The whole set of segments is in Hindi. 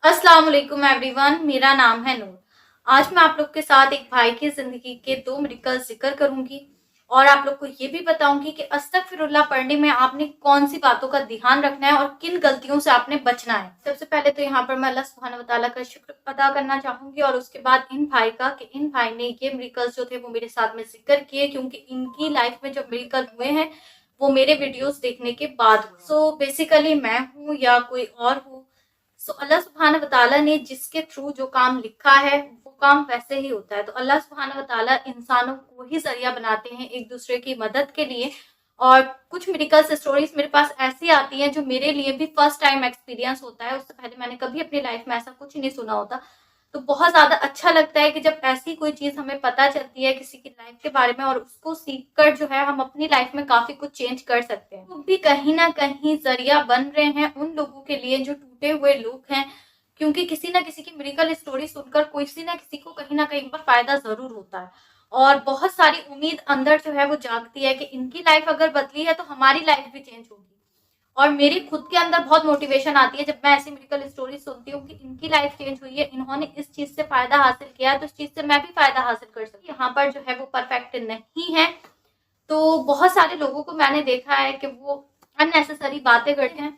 अस्सलाम वालेकुम एवरीवन, मेरा नाम है नूर। आज मैं आप लोग के साथ एक भाई की जिंदगी के 2 मिरेकल जिक्र करूंगी और आप लोग को ये भी बताऊंगी कि अस्तगफिरुल्लाह पढ़ने में आपने कौन सी बातों का ध्यान रखना है और किन गलतियों से आपने बचना है। सबसे पहले तो यहाँ पर मैं अल्लाह सुब्हानहू व तआला का शुक्र अदा करना चाहूंगी और उसके बाद इन भाई का कि इन भाई ने ये मिरेकल्स जो थे वो मेरे साथ में जिक्र किए, क्योंकि इनकी लाइफ में जो मिरेकल हुए हैं वो मेरे वीडियोस देखने के बाद हुए। सो बेसिकली मैं हूँ या कोई और हूँ, सो अल्लाह सुब्हानहू व तआला ने जिसके थ्रू जो काम लिखा है वो काम वैसे ही होता है। तो अल्लाह सुब्हानहू व तआला इंसानों को ही जरिया बनाते हैं एक दूसरे की मदद के लिए। और कुछ मिरेकल्स स्टोरीज मेरे पास ऐसी आती हैं जो मेरे लिए भी फर्स्ट टाइम एक्सपीरियंस होता है। उससे पहले मैंने कभी अपनी लाइफ में ऐसा कुछ नहीं सुना होता। तो बहुत ज़्यादा अच्छा लगता है कि जब ऐसी कोई चीज़ हमें पता चलती है किसी की लाइफ के बारे में और उसको सीख कर जो है हम अपनी लाइफ में काफ़ी कुछ चेंज कर सकते हैं। वो भी कहीं न कहीं ज़रिया बन रहे हैं उन लोगों के लिए जो टूटे हुए लोग हैं, क्योंकि किसी न किसी की मिरेकल स्टोरी सुनकर किसी न किसी को कहीं न कहीं पर फ़ायदा ज़रूर होता है। और बहुत सारी उम्मीद अंदर जो है वो जागती है कि इनकी लाइफ अगर बदली है तो हमारी लाइफ भी चेंज होगी। और मेरी खुद के अंदर बहुत मोटिवेशन आती है जब मैं ऐसी मिरेकल स्टोरी सुनती हूँ कि इनकी लाइफ चेंज हुई है, इन्होंने इस चीज़ से फ़ायदा हासिल किया है, तो इस चीज़ से मैं भी फ़ायदा हासिल कर सकती हूँ। यहाँ पर जो है वो परफेक्ट नहीं है, तो बहुत सारे लोगों को मैंने देखा है कि वो अननेसेसरी बातें करते हैं।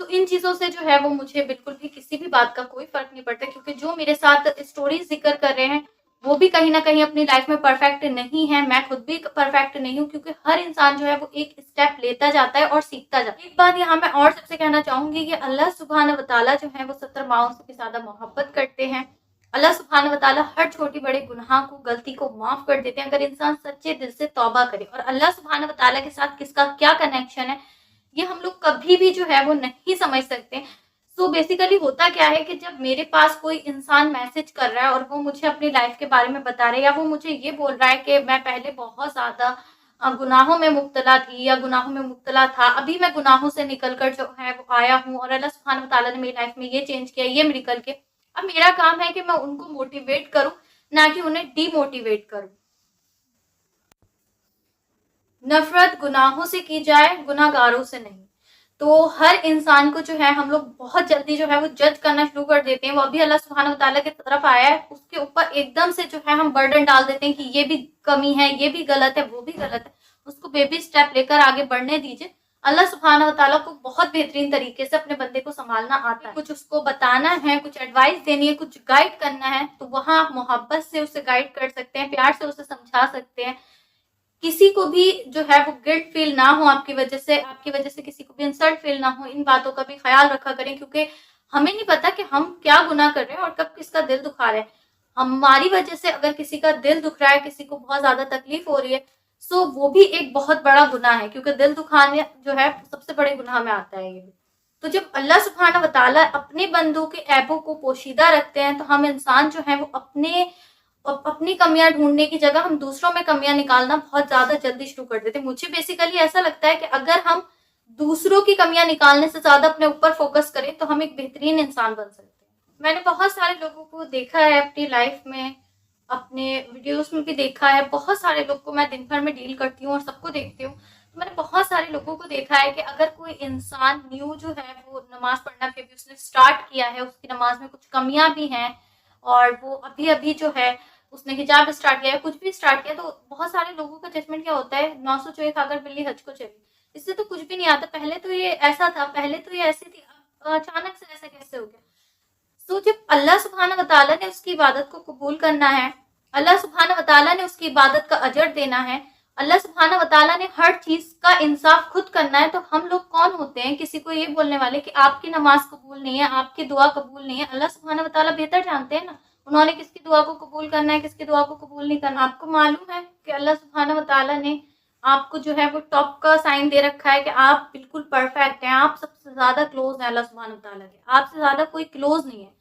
तो इन चीज़ों से जो है वो मुझे बिल्कुल भी किसी भी बात का कोई फ़र्क नहीं पड़ता, क्योंकि जो मेरे साथ स्टोरीज़ ज़िक्र कर रहे हैं, वो भी कहीं न कहीं अपनी लाइफ़ में परफ़ेक्ट नहीं है। मैं खुद भी परफ़ेक्ट नहीं हूँ, क्योंकि हर इंसान जो है वो एक स्टेप लेता जाता है और सीखता जाता है। एक बात यहाँ मैं और सबसे कहना चाहूँगी कि अल्लाह सुब्हानहू व तआला जो है वो 70 माओं से भी ज़्यादा मोहब्बत करते हैं। अल्लाह सुब्हानहू व तआला हर छोटी-बड़े गुनाह को, गलती को माफ़ कर देते हैं अगर इंसान सच्चे दिल से तौबा करे। और अल्लाह सुब्हानहू व तआला के साथ किसका क्या कनेक्शन है, ये हम लोग कभी भी जो है वो नहीं समझ सकते। सो बेसिकली होता क्या है कि जब मेरे पास कोई इंसान मैसेज कर रहा है और वो मुझे अपनी लाइफ के बारे में बता रहा है, या वो मुझे ये बोल रहा है कि मैं पहले बहुत ज़्यादा गुनाहों में मुब्तला थी या गुनाहों में मुब्तला था, अभी मैं गुनाहों से निकल कर जो है वो आया हूँ और अल्लाह सुब्हानहू व तआला ने मेरी लाइफ में ये चेंज किया, ये मिरेकल किए। अब मेरा काम है कि मैं उनको मोटिवेट करूँ, ना कि उन्हें डीमोटिवेट करूँ। नफ़रत गुनाहों से की जाए, गुनाहगारों से नहीं। तो हर इंसान को जो है हम लोग बहुत जल्दी जो है वो जज करना शुरू कर देते हैं। वो अभी अल्लाह सुब्हानहू व तआला की तरफ आया है, उसके ऊपर एकदम से जो है हम बर्डन डाल देते हैं कि ये भी कमी है, ये भी गलत है, वो भी गलत है। उसको बेबी स्टेप लेकर आगे बढ़ने दीजिए। अल्लाह सुब्हानहू व तआला को बहुत बेहतरीन तरीके से अपने बंदे को सँभालना आता है। कुछ उसको बताना है, कुछ एडवाइस देनी है, कुछ गाइड करना है, तो वहाँ आप मोहब्बत से उसे गाइड कर सकते हैं, प्यार से उसे समझा सकते हैं। किसी को भी जो है वो गिल्ट फील ना हो आपकी वजह से किसी को भी इंसल्ट फील ना हो, इन बातों का भी ख्याल रखा करें, क्योंकि हमें नहीं पता कि हम क्या गुनाह कर रहे हैं और कब किसका दिल दुखा रहे हैं। हमारी वजह से अगर किसी का दिल दुख रहा है, किसी को बहुत ज़्यादा तकलीफ हो रही है, सो वो भी एक बहुत बड़ा गुनाह है, क्योंकि दिल दुखाने जो है सबसे बड़े गुनाह में आता है ये भी। तो जब अल्लाह सुब्हानहू व तआला अपने बंदों के ऐबों को पोशीदा रखते हैं, तो हम इंसान जो है वो अपनी कमियाँ ढूँढने की जगह हम दूसरों में कमियाँ निकालना बहुत ज़्यादा जल्दी शुरू कर देते हैं। मुझे बेसिकली ऐसा लगता है कि अगर हम दूसरों की कमियाँ निकालने से ज़्यादा अपने ऊपर फ़ोकस करें, तो हम एक बेहतरीन इंसान बन सकते हैं। मैंने बहुत सारे लोगों को देखा है अपनी लाइफ़ में, अपने वीडियोज़ में भी देखा है। बहुत सारे लोग को मैं दिन भर में डील करती हूँ और सबको देखती हूँ। तो मैंने बहुत सारे लोगों को देखा है कि अगर कोई इंसान न्यू जो है वो नमाज़ पढ़ना भी अभी उसने स्टार्ट किया है, उसकी नमाज़ में कुछ कमियाँ भी हैं और वो अभी-अभी जो है उसने हिजाब स्टार्ट किया है, कुछ भी स्टार्ट किया, तो बहुत सारे लोगों का जजमेंट क्या होता है, 900 चूहे खाकर बिल्ली हज को चली। इससे तो कुछ भी नहीं आता, पहले तो ये ऐसा था, पहले तो ये ऐसी थी, अब अचानक से ऐसा कैसे हो गया? सो जब अल्लाह सुब्हानहू व तआला ने उसकी इबादत को कबूल करना है, अल्लाह सुब्हानहू व तआला ने उसकी इबादत का अजर देना है, अल्लाह सुब्हानहू व तआला ने हर चीज़ का इंसाफ खुद करना है, तो हम लोग कौन होते हैं किसी को ये बोलने वाले कि आपकी नमाज़ कबूल नहीं है, आपकी दुआ कबूल नहीं है। अल्लाह सुब्हानहू व तआला बेहतर जानते हैं ना, उन्होंने किसकी दुआ को कबूल करना है, किसकी दुआ को कबूल नहीं करना। आपको मालूम है कि अल्लाह सुब्हानहू व तआला ने आपको जो है वो टॉप का साइन दे रखा है कि आप बिल्कुल परफेक्ट हैं, आप सबसे ज़्यादा क्लोज़ हैं अल्लाह सुब्हानहू व तआला के, आपसे ज़्यादा कोई क्लोज़ नहीं है।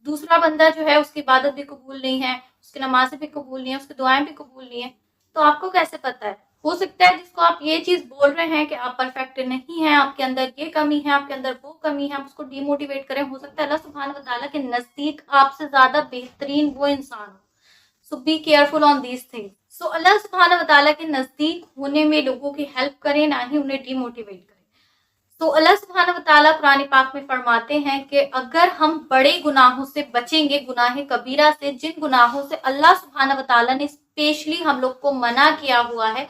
दूसरा बंदा जो है उसकी इबादत भी कबूल नहीं है, उसकी नमाज़ें भी कबूल नहीं है, उसकी दुआएँ भी कबूल नहीं है, तो आपको कैसे पता है? हो सकता है जिसको आप ये चीज़ बोल रहे हैं कि आप परफेक्ट नहीं हैं, आपके अंदर ये कमी है, आपके अंदर वो कमी है, आप उसको डिमोटिवेट करें, हो सकता है अल्लाह सुब्हानहू व तआला के नज़दीक आपसे ज़्यादा बेहतरीन वो इंसान हो। So be careful on these things. So अल्लाह सुब्हानहू व तआला के नज़दीक होने में लोगों की हेल्प करें, ना ही उन्हें डिमोटिवेट करें। तो अल्लाह सुब्हानहू व तआला कुरान पाक में फरमाते हैं कि अगर हम बड़े गुनाहों से बचेंगे, गुनाह कबीरा से, जिन गुनाहों से अल्लाह सुब्हानहू व तआला ने स्पेशली हम लोग को मना किया हुआ है,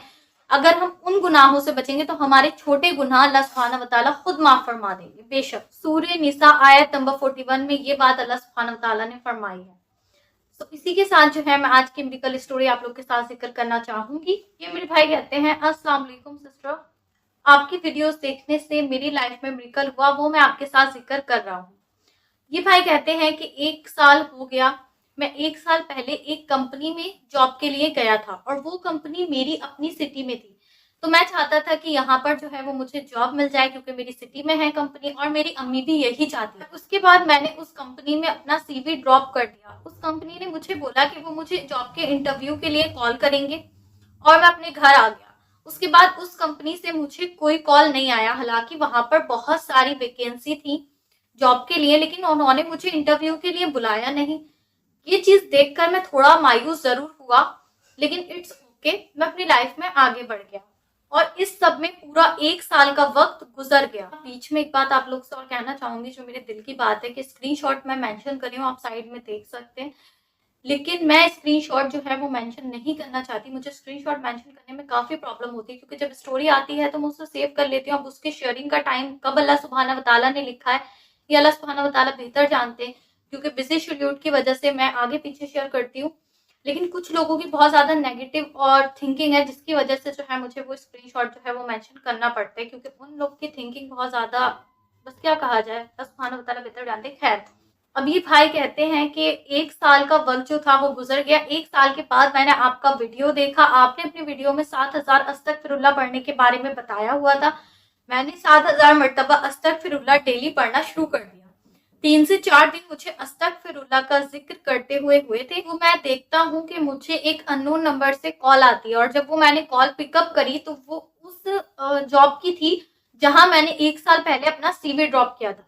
अगर हम उन गुनाहों से बचेंगे तो हमारे छोटे गुनाह अल्लाह सुब्हानहू व तआला खुद माफ फरमा देंगे। बेशक सूरह निसा आयत नंबर 41 में ये बात अल्लाह सुब्हानहू व तआला ने फरमाई है। तो इसी के साथ जो है मैं आज की मिरेकल स्टोरी आप लोग के साथ जिक्र करना चाहूंगी। ये मेरे भाई कहते हैं, अस्सलाम वालेकुम सिस्टर, आपकी वीडियोस देखने से मेरी लाइफ में मिरेकल हुआ, वो मैं आपके साथ जिक्र कर रहा हूँ। ये भाई कहते हैं कि 1 साल हो गया, मैं 1 साल पहले एक कंपनी में जॉब के लिए गया था और वो कंपनी मेरी अपनी सिटी में थी। तो मैं चाहता था कि यहाँ पर जो है वो मुझे जॉब मिल जाए क्योंकि मेरी सिटी में है कंपनी और मेरी अम्मी भी यही चाहती है। उसके बाद मैंने उस कंपनी में अपना सीवी ड्रॉप कर दिया। उस कंपनी ने मुझे बोला कि वो मुझे जॉब के इंटरव्यू के लिए कॉल करेंगे और मैं अपने घर आ गया। उसके बाद उस कंपनी से मुझे कोई कॉल नहीं आया, हालांकि वहां पर बहुत सारी वैकेंसी थी जॉब के लिए, लेकिन उन्होंने मुझे इंटरव्यू के लिए बुलाया नहीं। ये चीज देखकर मैं थोड़ा मायूस जरूर हुआ, लेकिन इट्स ओके, मैं अपनी लाइफ में आगे बढ़ गया और इस सब में पूरा 1 साल का वक्त गुजर गया। बीच में एक बात आप लोग से और कहना चाहूंगी जो मेरे दिल की बात है कि स्क्रीनशॉट मैं मेंशन कर रही हूँ, आप साइड में देख सकते हैं, लेकिन मैं स्क्रीनशॉट जो है वो मेंशन नहीं करना चाहती। मुझे स्क्रीनशॉट मेंशन करने में काफ़ी प्रॉब्लम होती है क्योंकि जब स्टोरी आती है तो मैं उसको सेव कर लेती हूँ। अब उसके शेयरिंग का टाइम कब अल्लाह सुब्हानहू व तआला ने लिखा है ये अल्लाह सुब्हानहू व तआला बेहतर जानते हैं, क्योंकि बिजी शेड्यूल की वजह से मैं आगे पीछे शेयर करती हूँ। लेकिन कुछ लोगों की बहुत ज़्यादा नेगेटिव और थिंकिंग है जिसकी वजह से जो है मुझे वो स्क्रीनशॉट जो है वो मेंशन करना पड़ता है, क्योंकि उन लोग की थिंकिंग बहुत ज़्यादा, बस क्या कहा जाए, अल्लाह सुब्हानहू व तआला बेहतर जानते हैं। खैर, अब ये भाई कहते हैं कि 1 साल का वक्त जो था वो गुजर गया। 1 साल के बाद मैंने आपका वीडियो देखा, आपने अपनी वीडियो में 7000 अस्तगफिरुल्लाह पढ़ने के बारे में बताया हुआ था। मैंने 7000 मरतबा अस्तगफिरुल्लाह डेली पढ़ना शुरू कर दिया। 3 से 4 दिन मुझे अस्तगफिरुल्लाह का जिक्र करते हुए थे। वो मैं देखता हूँ कि मुझे एक अननोन नंबर से कॉल आती है और जब वो मैंने कॉल पिकअप करी तो वो उस जॉब की थी जहां मैंने 1 साल पहले अपना सीवी ड्रॉप किया था।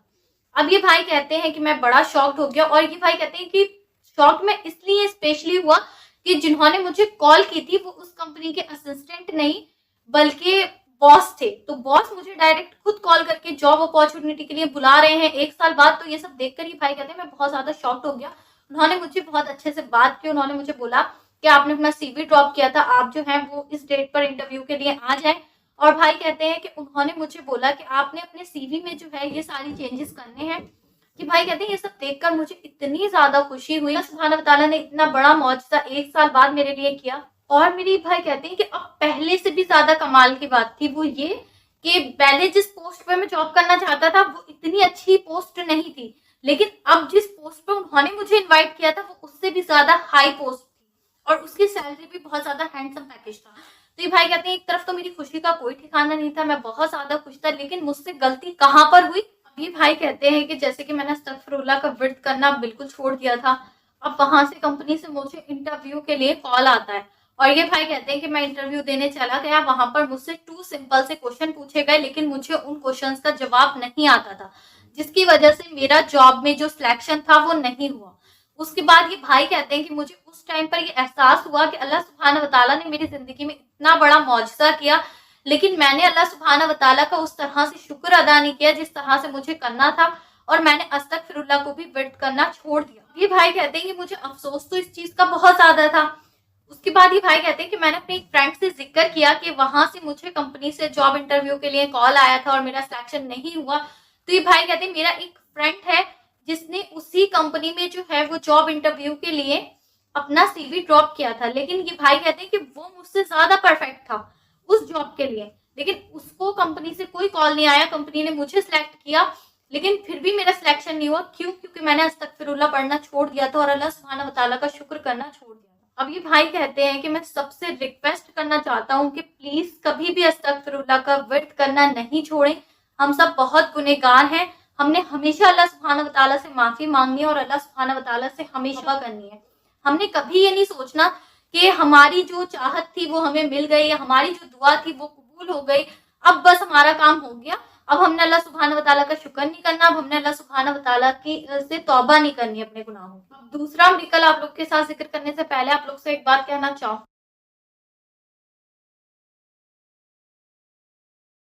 अब ये भाई कहते हैं कि मैं बड़ा शॉक्ड हो गया और ये भाई कहते हैं कि शॉक में इसलिए स्पेशली हुआ कि जिन्होंने मुझे कॉल की थी वो उस कंपनी के असिस्टेंट नहीं बल्कि बॉस थे। तो बॉस मुझे डायरेक्ट खुद कॉल करके जॉब अपॉर्चुनिटी के लिए बुला रहे हैं 1 साल बाद। तो ये सब देखकर ये भाई कहते हैं मैं बहुत ज्यादा शॉक्ड हो गया। उन्होंने मुझे बहुत अच्छे से बात की, उन्होंने मुझे बोला कि आपने अपना सीवी ड्रॉप किया था, आप जो है वो इस डेट पर इंटरव्यू के लिए आ जाए। और भाई कहते हैं कि उन्होंने मुझे बोला कि आपने अपने सीवी में जो है ये सारी चेंजेस करने हैं। कि भाई कहते हैं ये सब देखकर मुझे इतनी ज्यादा खुशी हुई, सुब्हान अल्लाह ताला ने इतना बड़ा मौजज़ा 1 साल बाद मेरे लिए किया। और मेरे भाई कहते हैं कि अब पहले से भी ज्यादा कमाल की बात थी वो ये कि पहले जिस पोस्ट पे मैं जॉब करना चाहता था वो इतनी अच्छी पोस्ट नहीं थी, लेकिन अब जिस पोस्ट पे उन्होंने मुझे इन्वाइट किया था वो उससे भी ज्यादा हाई पोस्ट थी और उसकी सैलरी भी बहुत ज्यादा हैंडसम पैकेज था। तो ये भाई कहते हैं एक तरफ तो मेरी खुशी का कोई ठिकाना नहीं था, मैं बहुत ज्यादा खुश था, लेकिन मुझसे गलती कहाँ पर हुई। अब ये भाई कहते हैं कि जैसे कि मैंने अस्तगफिरुल्लाह का विर्द करना बिल्कुल छोड़ दिया था, अब वहां से कंपनी से मुझे इंटरव्यू के लिए कॉल आता है और ये भाई कहते हैं कि मैं इंटरव्यू देने चला गया, वहां पर मुझसे 2 सिंपल से क्वेश्चन पूछे गए, लेकिन मुझे उन क्वेश्चंस का जवाब नहीं आता था, जिसकी वजह से मेरा जॉब में जो सिलेक्शन था वो नहीं हुआ। उसके बाद ये भाई कहते हैं कि मुझे उस टाइम पर ये एहसास हुआ कि अल्लाह सुब्हानहू व तआला ने मेरी जिंदगी में इतना बड़ा मौजज़ा किया, लेकिन मैंने अल्लाह सुब्हानहू व तआला का उस तरह से शुक्र अदा नहीं किया जिस तरह से मुझे करना था और मैंने अस्तगफिरुल्लाह को भी विर्द करना छोड़ दिया। ये भाई कहते हैं कि मुझे अफसोस तो इस चीज का बहुत ज्यादा था। उसके बाद ये भाई कहते हैं कि मैंने अपने एक फ्रेंड से जिक्र किया कि वहां से मुझे कंपनी से जॉब इंटरव्यू के लिए कॉल आया था और मेरा सिलेक्शन नहीं हुआ। तो ये भाई कहते हैं मेरा एक फ्रेंड है जिसने उसी कंपनी में जो है वो जॉब इंटरव्यू के लिए अपना सीवी ड्रॉप किया था, लेकिन ये भाई कहते हैं कि वो मुझसे ज्यादा परफेक्ट था उस जॉब के लिए, लेकिन उसको कंपनी से कोई कॉल नहीं आया। कंपनी ने मुझे सिलेक्ट किया लेकिन फिर भी मेरा सिलेक्शन नहीं हुआ। क्यों? क्योंकि मैंने अस्तगफिरुल्लाह पढ़ना छोड़ दिया था और अल्लाह सुब्हानहू व तआला का शुक्र करना छोड़ दिया था। अब ये भाई कहते हैं कि मैं सबसे रिक्वेस्ट करना चाहता हूँ कि प्लीज कभी भी अस्तगफिरुल्लाह का विर्द करना नहीं छोड़ें। हम सब बहुत गुनहगार हैं, हमने हमेशा अल्लाह सुब्हानहू व तआला से माफी मांगनी है और अल्लाह सुब्हानहू व तआला से हमेशा करनी है। हमने कभी ये नहीं सोचना कि हमारी जो चाहत थी वो हमें मिल गई या हमारी जो दुआ थी वो कबूल हो गई, अब बस हमारा काम हो गया, अब हमने अल्लाह सुब्हानहू व तआला का शुक्र नहीं करना, अब हमने अल्लाह सुब्हानहू व तआला की से तौबा नहीं करनी अपने गुनाहों की। दूसरा मिरेकल आप लोग के साथ जिक्र करने से पहले आप लोग से एक बात कहना चाहूँ